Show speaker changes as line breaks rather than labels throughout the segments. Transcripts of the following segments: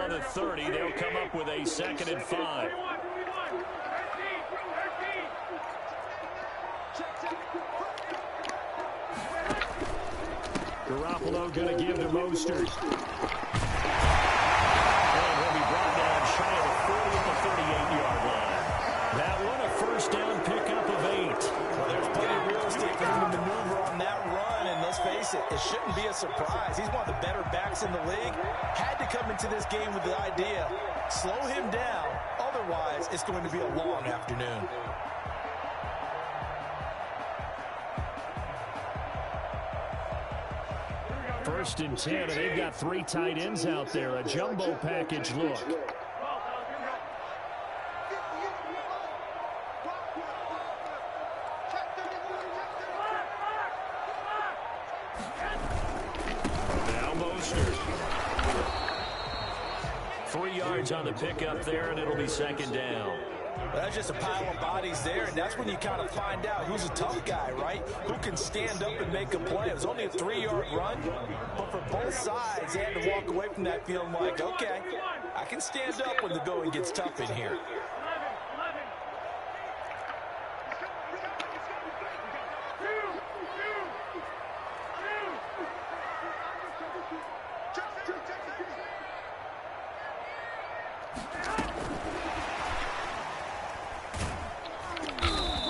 on the 30. They'll come up with a 2nd and 5. Garoppolo going to give to Mostert. And he'll be brought down shy of the 40 at the 38-yard line. That one a first down pickup of 8.
Well, there's plenty of real estate for him to maneuver on that run, and let's face it, it shouldn't be a surprise. He's one of the better backs in the league. Had to come into this game with the idea, slow him down, otherwise it's going to be a long afternoon.
First and 10, and they've got 3 tight ends out there. A jumbo package look. Now Mostert. 3 yards on the pickup there, and it'll be 2nd down.
Well, that's just a pile of bodies there, and that's when you kind of find out who's a tough guy, right? Who can stand up and make a play. It was only a 3-yard run, but for both sides, they had to walk away from that feeling like, okay, I can stand up when the going gets tough in here.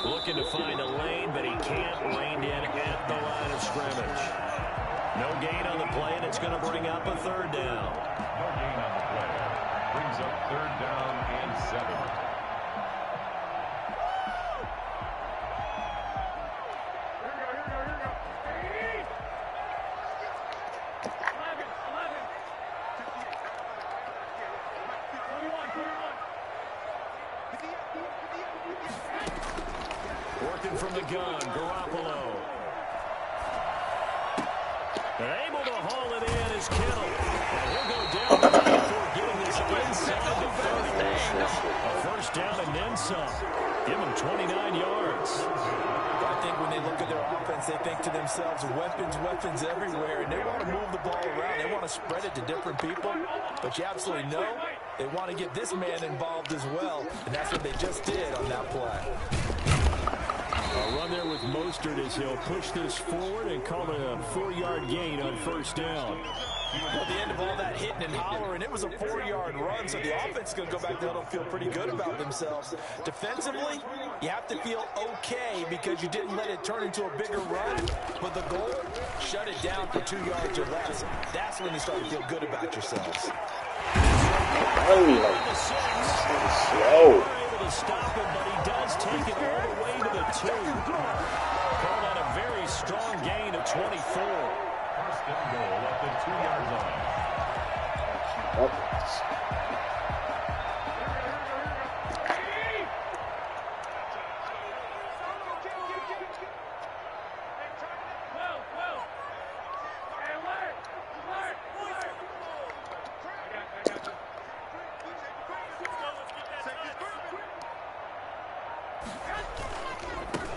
Looking to find a lane, but he can't. Reined in at the line of scrimmage. No gain on the play, and it's going to bring up a 3rd down.
No gain on the play. Brings up 3rd down and 7.
Working from the gun, Garoppolo. Able to haul it in is Kittle. And he'll go down before getting this inside the 30. A first down and then some. Give him 29 yards.
I think when they look at their offense, they think to themselves, weapons everywhere, and they want to move the ball around. They want to spread it to different people, but you absolutely know they want to get this man involved as well, and that's what they just did on that play.
A run there with Mostert as he'll push this forward and call it a 4-yard gain on first down.
Well, at the end of all that hitting and hollering, it was a 4-yard run, so the offense is going to go back there and feel pretty good about themselves. Defensively, you have to feel okay because you didn't let it turn into a bigger run, but the goal, shut it down for 2 yards or less. That's when you start to feel good about yourselves.
Slow. Able to stop him, but he does take it all the way to the 2. Called on a very strong gain of 24.
First and goal at the 2-yard line.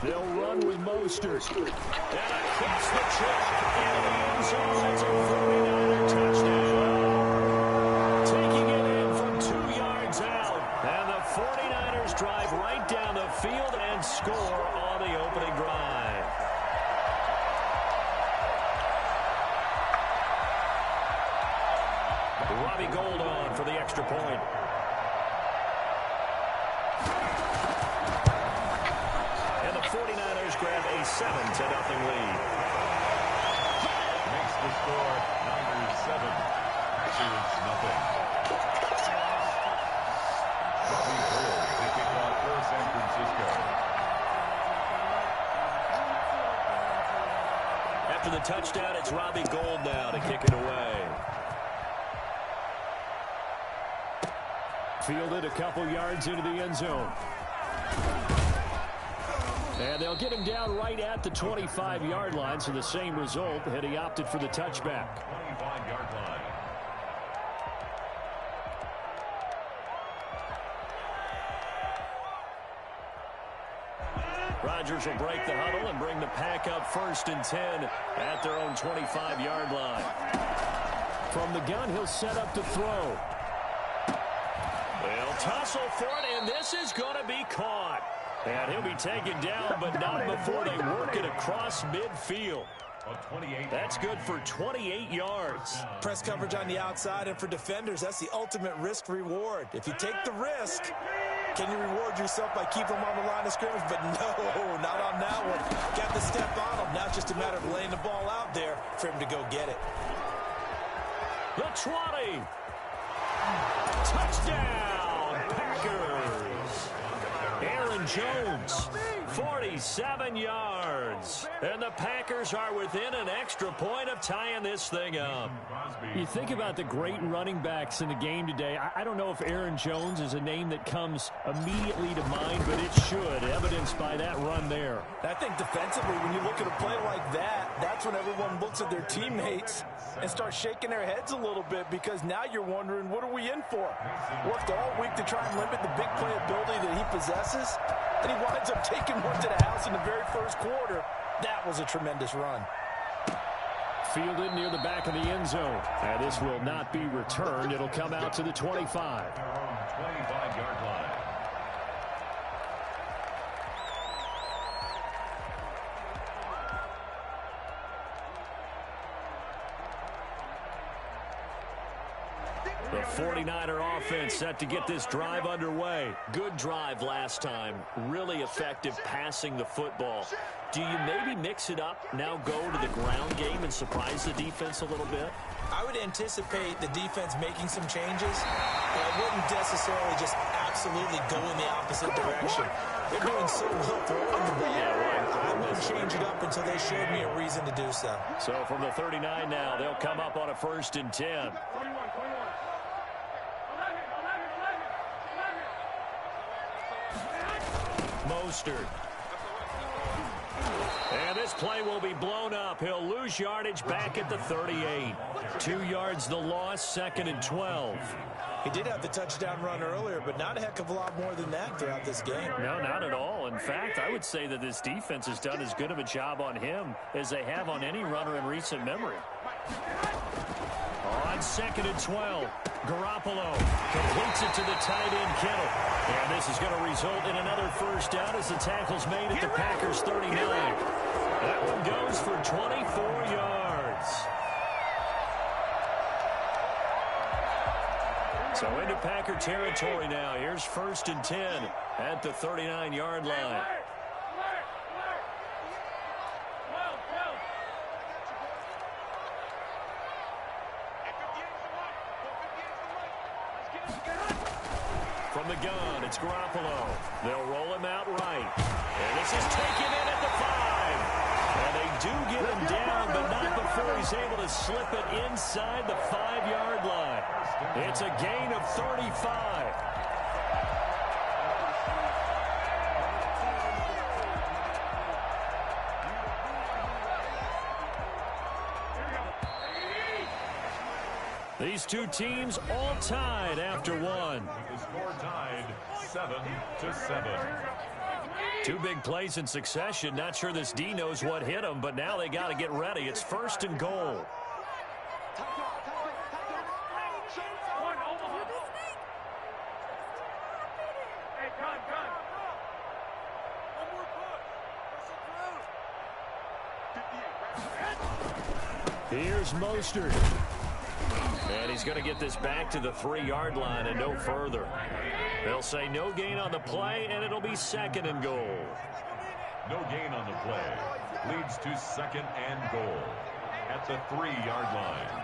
They'll run with Mostert. And across the track in the end zone. That's a 49er touchdown. Taking it in from 2 yards out. And the 49ers drive right down the field and score on the opening drive. Robbie Gould on for the extra point. And the 49ers grab a 7-0 lead.
Makes the score 9-7. Packers nothing. Robbie Gould to kick off for San Francisco.
After the touchdown, it's Robbie Gould now to kick it away. Fielded a couple yards into the end zone. And they'll get him down right at the 25-yard line, so the same result had he opted for the touchback.
25-yard line.
Rodgers will break the huddle and bring the pack up 1st and 10 at their own 25-yard line. From the gun, he'll set up to throw. They'll tussle for it, and this is going to be caught. And he'll be taken down, but not before they work it across midfield. That's good for 28 yards.
Press coverage on the outside, and for defenders, that's the ultimate risk-reward. If you take the risk, can you reward yourself by keeping them on the line of scrimmage? But no, not on that one. Got to step on them. Now it's just a matter of laying the ball out there for him to go get it.
The 20. Touchdown, Packers. Aaron Jones, 47 yards. And the Packers are within an extra point of tying this thing up.
You think about the great running backs in the game today. I don't know if Aaron Jones is a name that comes immediately to mind, but it should, evidenced by that run there.
I think defensively, when you look at a play like that, that's when everyone looks at their teammates and starts shaking their heads a little bit, because now you're wondering, what are we in for? Worked all week to try and limit the big playability that he possesses, and he winds up taking one to the house in the very first quarter. That was a tremendous run.
Fielded near the back of the end zone. And this will not be returned. It'll come out to the 25.
25-yard line.
The 49er offense set to get this drive underway. Good drive last time. Really effective passing the football. Do you maybe mix it up, now go to the ground game and surprise the defense a little bit?
I would anticipate the defense making some changes, but I wouldn't necessarily just absolutely go in the opposite direction. They're doing so well throwing the ball. I wouldn't change it up until they showed me a reason to do so.
So from the 39 now, they'll come up on a 1st and 10. Mostert. And this play will be blown up. He'll lose yardage back at the 38. 2 yards the loss, 2nd and 12.
He did have the touchdown run earlier, but not a heck of a lot more than that throughout this game.
No, not at all. In fact, I would say that this defense has done as good of a job on him as they have on any runner in recent memory. On 2nd and 12, Garoppolo completes it to the tight end, Kittle. And this is going to result in another first down as the tackle's made at the Packers' 39. That one goes for 24 yards. So into Packer territory now. Here's 1st and 10 at the 39-yard line. From the gun, it's Garoppolo. They'll roll him out right. And this is taken in at the 5. And they do get him down, but not before he's able to slip it inside the 5-yard line. It's a gain of 35. These two teams all tied after one.
The score tied 7-7.
Two big plays in succession. Not sure this D knows what hit them, but now they got to get ready. It's 1st and goal. Here's Mostert. And he's going to get this back to the 3-yard line and no further. They'll say no gain on the play, and it'll be 2nd and goal.
No gain on the play. Leads to 2nd and goal at the 3-yard line.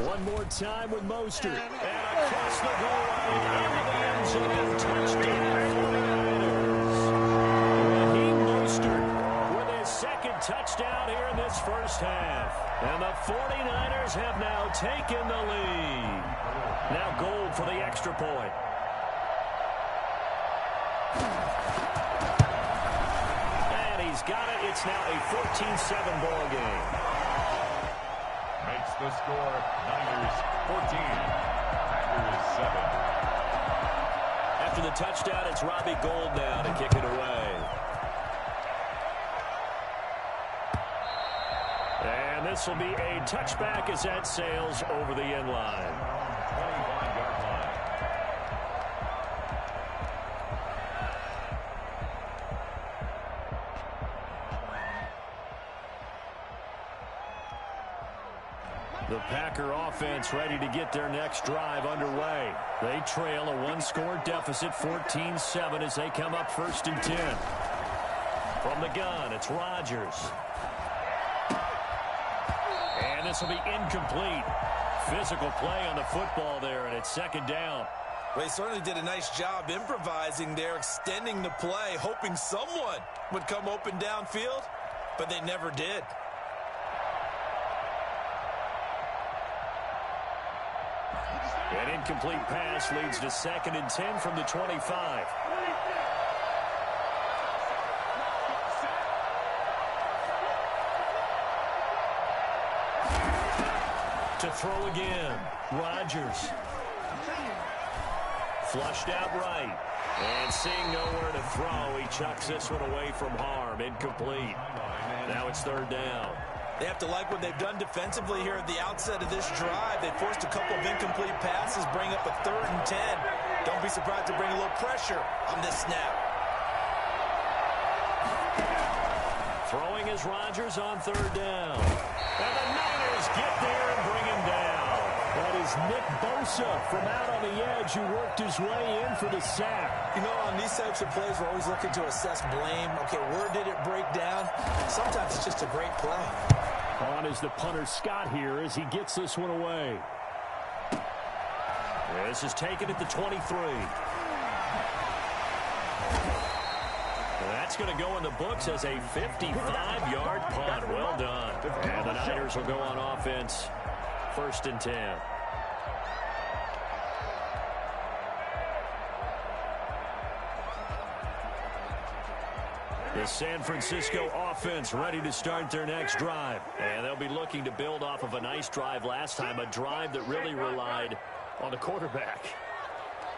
One more time with Mostert. And across the goal line into the end zone. Touchdown, 49ers. Raheem Mostert with his 2nd touchdown here in this first half. And the 49ers have now taken the lead. Now goal for the extra point. And he's got it. It's now a 14-7 ball game.
The score, Niners 14, Packers 7.
After the touchdown, it's Robbie Gould now to kick it away. And this will be a touchback as that sails over the end line.
25-yard line.
The Packer offense ready to get their next drive underway. They trail a one-score deficit, 14-7, as they come up 1st and 10. From the gun, it's Rodgers. And this will be incomplete. Physical play on the football there, and it's 2nd down.
Well, they certainly did a nice job improvising there, extending the play, hoping someone would come open downfield, but they never did.
An incomplete pass leads to 2nd and 10 from the 25. To throw again, Rodgers. Flushed out right. And seeing nowhere to throw, he chucks this one away from harm. Incomplete. Now it's 3rd down.
They have to like what they've done defensively here at the outset of this drive. They forced a couple of incomplete passes, bring up a 3rd and 10. Don't be surprised to bring a little pressure on this snap.
Throwing is Rodgers on 3rd down. And the Niners get there and bring him down. That is Nick Bosa from out on the edge who worked his way in for the sack.
You know, on these types of plays, we're always looking to assess blame. Okay, where did it break down? Sometimes it's just a great play.
On is the punter Scott here as he gets this one away. This is taken at the 23. That's going to go in the books as a 55-yard punt. Well done. And the Niners will go on offense. 1st and 10. The San Francisco offense ready to start their next drive. And they'll be looking to build off of a nice drive last time, a drive that really relied on the quarterback.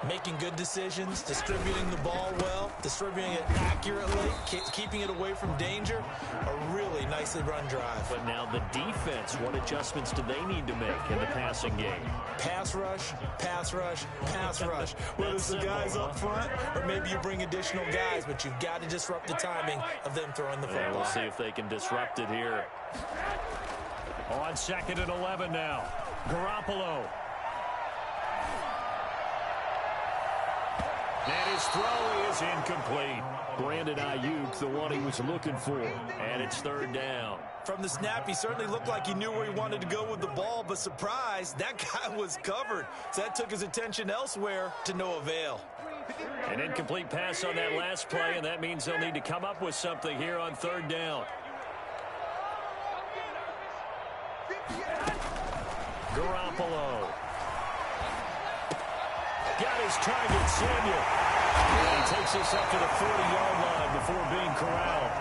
Making good decisions, distributing the ball well, distributing it accurately, keeping it away from danger. A really nicely run drive.
But now the defense, what adjustments do they need to make in the passing game?
Pass rush, pass rush, pass rush. Whether it's the guys up front or maybe you bring additional guys, but you've got to disrupt the timing of them throwing the football.
And we'll see if they can disrupt it here. On 2nd and 11 now. Garoppolo. And his throw is incomplete. Brandon Ayuk, the one he was looking for. And it's 3rd down.
From the snap, he certainly looked like he knew where he wanted to go with the ball, but surprise, that guy was covered. So that took his attention elsewhere to no avail.
An incomplete pass on that last play, and that means they'll need to come up with something here on 3rd down. Garoppolo. Got his target, Samuel. And he takes this up to the 40-yard line before being corralled.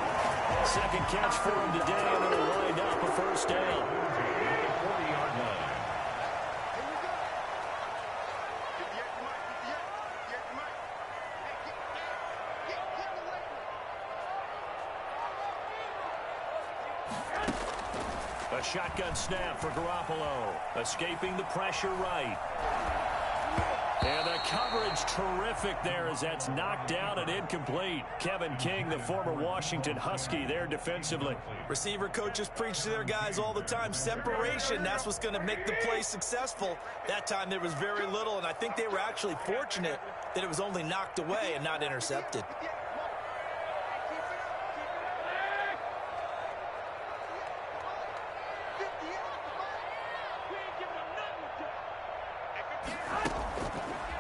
2nd catch for him today, and it'll wind up a 1st down.
40-yard line.
A shotgun snap for Garoppolo. Escaping the pressure right. And the coverage terrific there as that's knocked down and incomplete. Kevin King, the former Washington Husky, there defensively.
Receiver coaches preach to their guys all the time. Separation, that's what's going to make the play successful. That time there was very little, and I think they were actually fortunate that it was only knocked away and not intercepted.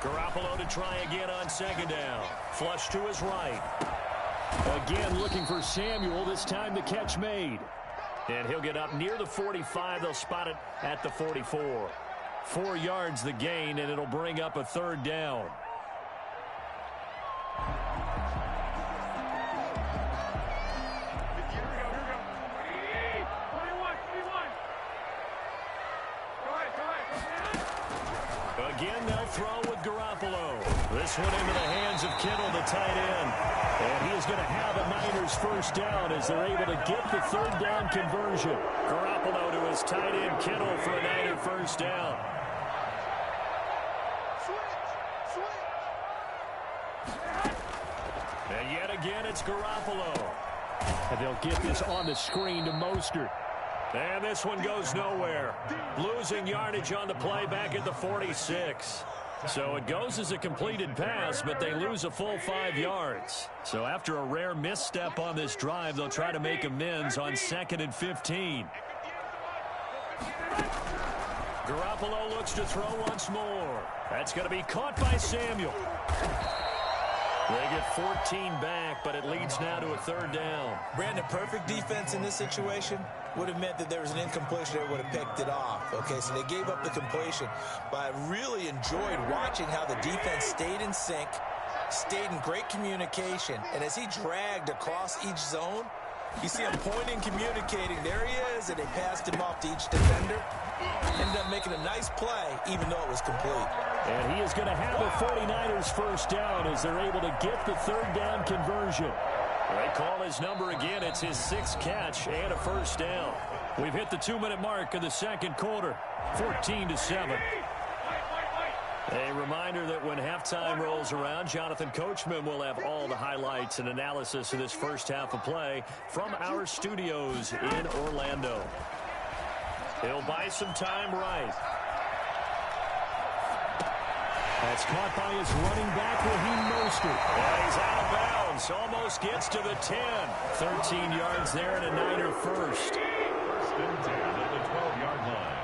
Garoppolo to try again on 2nd down. Flush to his right. Again looking for Samuel, this time the catch made. And he'll get up near the 45. They'll spot it at the 44. 4 yards the gain, and it'll bring up a 3rd down. Again, they'll throw with Garoppolo. This one into the hands of Kittle, the tight end. And he is going to have a Niners first down as they're able to get the third down conversion. Garoppolo to his tight end, Kittle, for a Niner first down. And yet again, it's Garoppolo. And they'll get this on the screen to Mostert. And this one goes nowhere. Losing yardage on the play back at the 46. So it goes as a completed pass, but they lose a full 5 yards. So after a rare misstep on this drive, they'll try to make amends on 2nd and 15. Garoppolo looks to throw once more. That's going to be caught by Samuel. They get 14 back, but it leads now to a third down.
Brandon, perfect defense in this situation would have meant that there was an incompletion. They would have picked it off. Okay, so they gave up the completion. But I really enjoyed watching how the defense stayed in sync, stayed in great communication. And as he dragged across each zone, you see him pointing, communicating. There he is, and they passed him off to each defender. Ended up making a nice play, even though it was complete.
And he is going to have a 49ers first down as they're able to get the third down conversion. They call his number again. It's his 6th catch and a first down. We've hit the 2-minute mark of the second quarter, 14-7. A reminder that when halftime rolls around, Jonathan Coachman will have all the highlights and analysis of this first half of play from our studios in Orlando. He'll buy some time right. That's caught by his running back, Raheem Mostert. And he's out of bounds. Almost gets to the 10. 13 yards there and a Niner first.
First and 10 at the 12-yard line.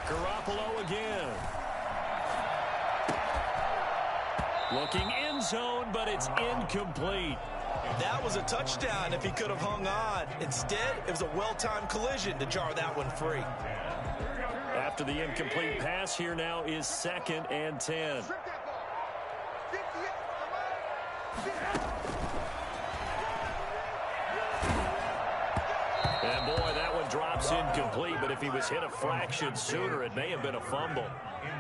Garoppolo again. Looking end zone, but it's incomplete.
That was a touchdown if he could have hung on. Instead, it was a well-timed collision to jar that one free.
After the incomplete pass, here now is 2nd and 10. And boy, that one drops incomplete, but if he was hit a fraction sooner, it may have been a fumble.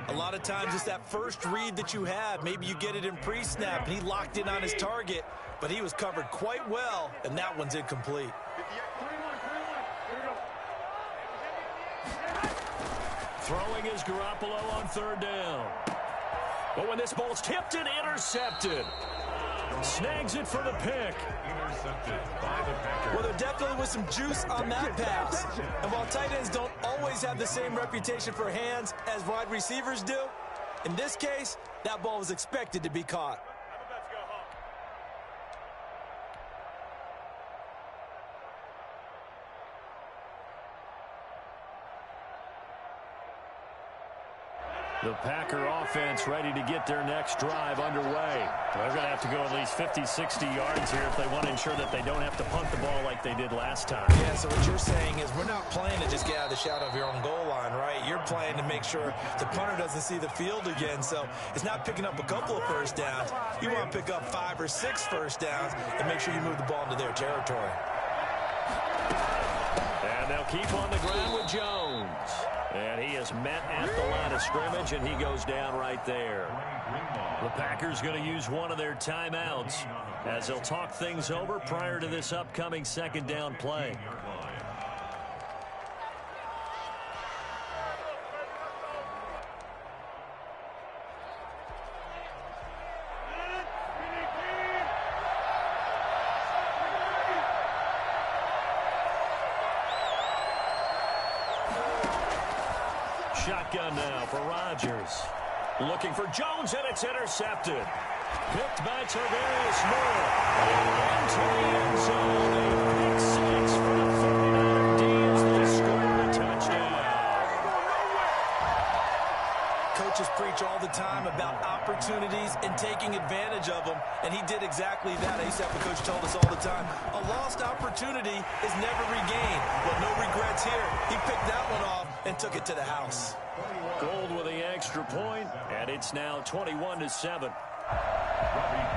A lot of times it's that first read that you have. Maybe you get it in pre-snap, and he locked in on his target, but he was covered quite well, and that one's incomplete.
Throwing is Garoppolo on third down. But when this ball's tipped and intercepted, snags it for the pick.
Intercepted by the Packers.
Well, there definitely was some juice on that pass. And while tight ends don't always have the same reputation for hands as wide receivers do, in this case, that ball was expected to be caught.
The Packer offense ready to get their next drive underway. They're going to have to go at least 50, 60 yards here if they want to ensure that they don't have to punt the ball like they did last time.
Yeah, so what you're saying is we're not playing to just get out of the shadow of your own goal line, right? You're playing to make sure the punter doesn't see the field again. So it's not picking up a couple of first downs. You want to pick up 5 or 6 first downs and make sure you move the ball into their territory.
And they'll keep on the ground with Jones. And he is met at the line of scrimmage, and he goes down right there. The Packers going to use one of their timeouts as they'll talk things over prior to this upcoming second down play. Shotgun now for Rodgers. Looking for Jones, and it's intercepted. Picked by Tarvarius Moore. Into the end zone. A pick six for the 49er D as they score a touchdown.
Coaches preach all the time about opportunities and taking advantage of them, and he did exactly that. I used to have a coach told us all the time, a lost opportunity is never regained. Well, no regrets here. He picked that one off and took it to the house.
Gold with the extra point, and it's now 21-7.
Robbie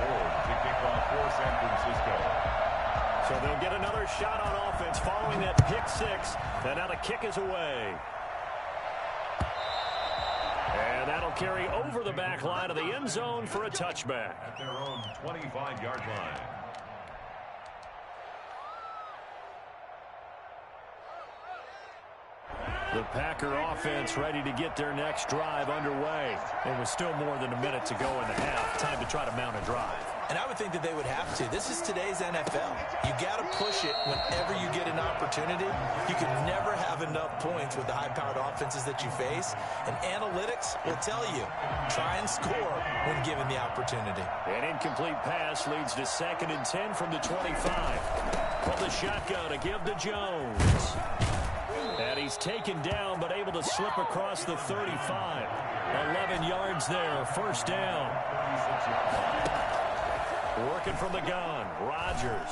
Gould to kick off for San Francisco.
So they'll get another shot on offense following that pick six. And now the kick is away. And that'll carry over the back line of the end zone for a touchback.
At their own 25-yard line.
The Packer offense ready to get their next drive underway. It was still more than a minute to go in the half. Time to try to mount a drive.
And I would think that they would have to. This is today's NFL. You got to push it whenever you get an opportunity. You can never have enough points with the high-powered offenses that you face. And analytics will tell you, try and score when given the opportunity.
An incomplete pass leads to 2nd and 10 from the 25. From the shotgun to give to Jones. And he's taken down but able to slip across the 35. 11 yards there, first down. Working from the gun, Rodgers.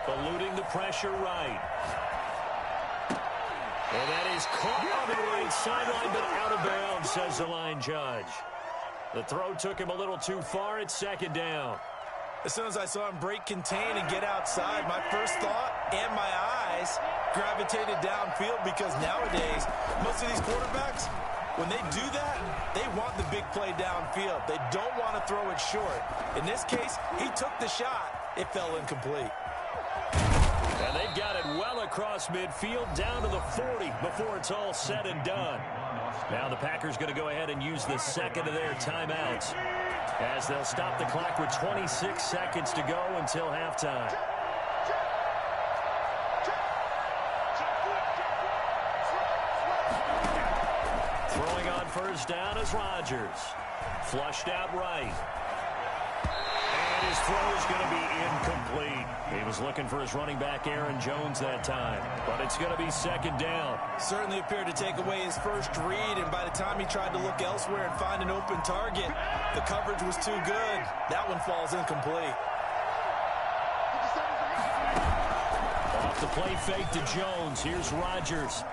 Eluding the pressure right. And that is caught on the right sideline but out of bounds, says the line judge. The throw took him a little too far. It's 2nd down.
As soon as I saw him break contain and get outside, my first thought and my eyes gravitated downfield, because nowadays, most of these quarterbacks, when they do that, they want the big play downfield. They don't want to throw it short. In this case, he took the shot. It fell incomplete.
And they've got it well across midfield down to the 40 before it's all said and done. Now the Packers going to go ahead and use the second of their timeouts, as they'll stop the clock with 26 seconds to go until halftime. Throwing on first down is Rodgers. Flushed out right. And his throw is going to be incomplete. He was looking for his running back, Aaron Jones, that time. But it's going to be 2nd down.
Certainly appeared to take away his first read, and by the time he tried to look elsewhere and find an open target, the coverage was too good. That one falls incomplete.
Off the play fake to Jones. Here's Rodgers.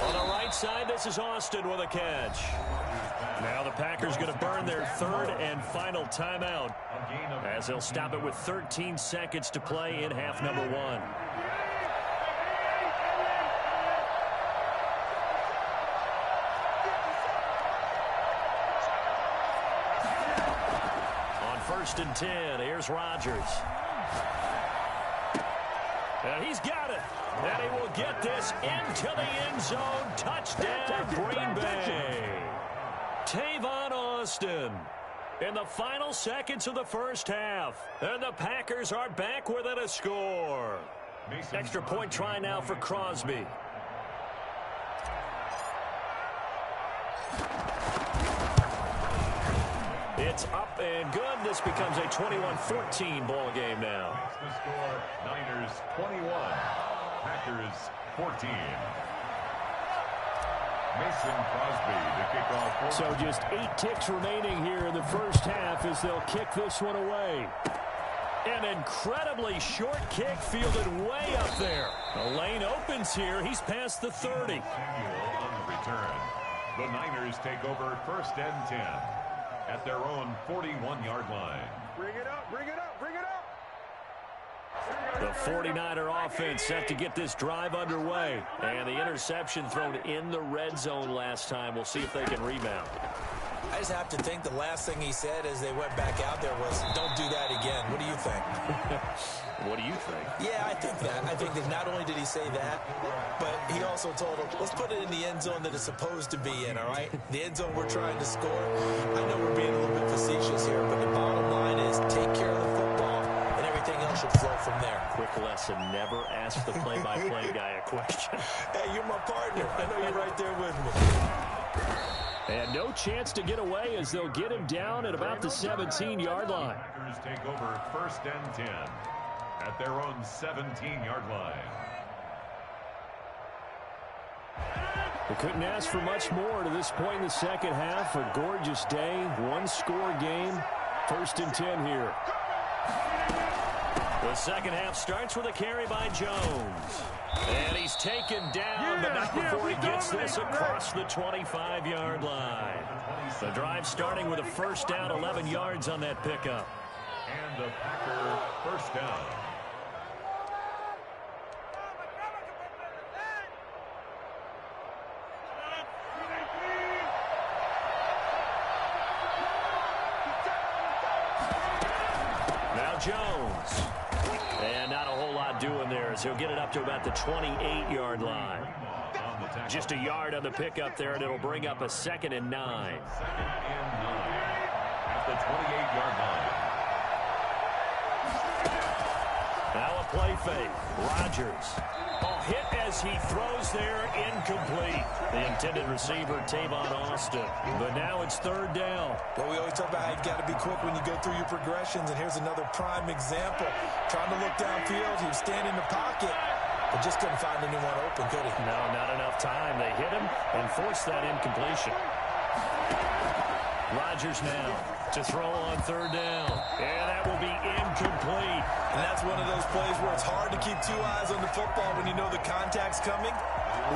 On the right side, this is Austin with a catch. Now the Packers going to burn their 3rd and final timeout, as they'll stop it with 13 seconds to play in half number 1. On 1st and 10, here's Rodgers. And he's got it. And he will get this into the end zone. Touchdown, Green Bay. Tavon Austin in the final seconds of the first half. And the Packers are back within a score. Extra point try now for Crosby. It's up and good. This becomes a 21-14 ball game now.
Makes the score Niners 21, Packers 14. Mason Crosby to kick off.
So just 8 ticks remaining here in the first half as they'll kick this one away. An incredibly short kick fielded way up there. The lane opens here. He's past the 30.
Samuel on the return. The Niners take over 1st and 10 at their own 41-yard line.
Bring it up, bring it up, bring it up.
The 49er offense set to get this drive underway. And the interception thrown in the red zone last time. We'll see if they can rebound.
I just have to think the last thing he said as they went back out there was, don't do that again. What do you think?
What do you think?
Yeah, I think that. I think that not only did he say that, but he also told him, let's put it in the end zone that it's supposed to be in, all right? The end zone we're trying to score. I know we're being a little bit facetious here, but the bottom line is take care of the football, and everything else should flow from there.
Quick lesson, never ask the play-by-play guy a question.
Hey, you're my partner. I know you're right there with me.
And no chance to get away as they'll get him down at about the 17-yard line.
Packers take over 1st and 10 at their own 17-yard line.
We couldn't ask for much more to this point in the second half. A gorgeous day, one-score game. 1st and 10 here. The second half starts with a carry by Jones. And he's taken down, but not before he gets this across the 25-yard line. The drive starting with a first down, 11 yards on that pickup.
And the Packer first down.
Now Jones. And not a whole lot doing there as he'll get it up to about the 28-yard line. Just a yard on the pickup there, and it'll bring up a 2nd and 9.
2nd and 9 at the 28-yard line.
Now a play fake. Rodgers. Oh, hit as he throws there, incomplete. The intended receiver, Tavon Austin. But now it's 3rd down.
Well, we always talk about how you've got to be quick when you go through your progressions, and here's another prime example. Trying to look downfield, he was standing in the pocket, but just couldn't find anyone open, could he?
No, not enough time. They hit him and forced that incompletion. Rodgers now to throw on 3rd down. And that will be incomplete.
And that's one of those plays where it's hard to keep 2 eyes on the football when you know the contact's coming,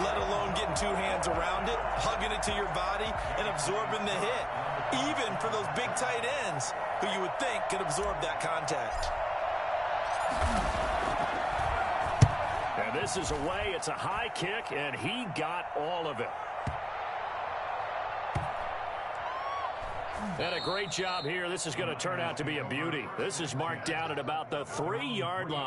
let alone getting 2 hands around it, hugging it to your body, and absorbing the hit. Even for those big tight ends who you would think could absorb that contact.
And this is away. It's a high kick, and he got all of it. And a great job here. This is going to turn out to be a beauty. This is marked down at about the 3-yard line.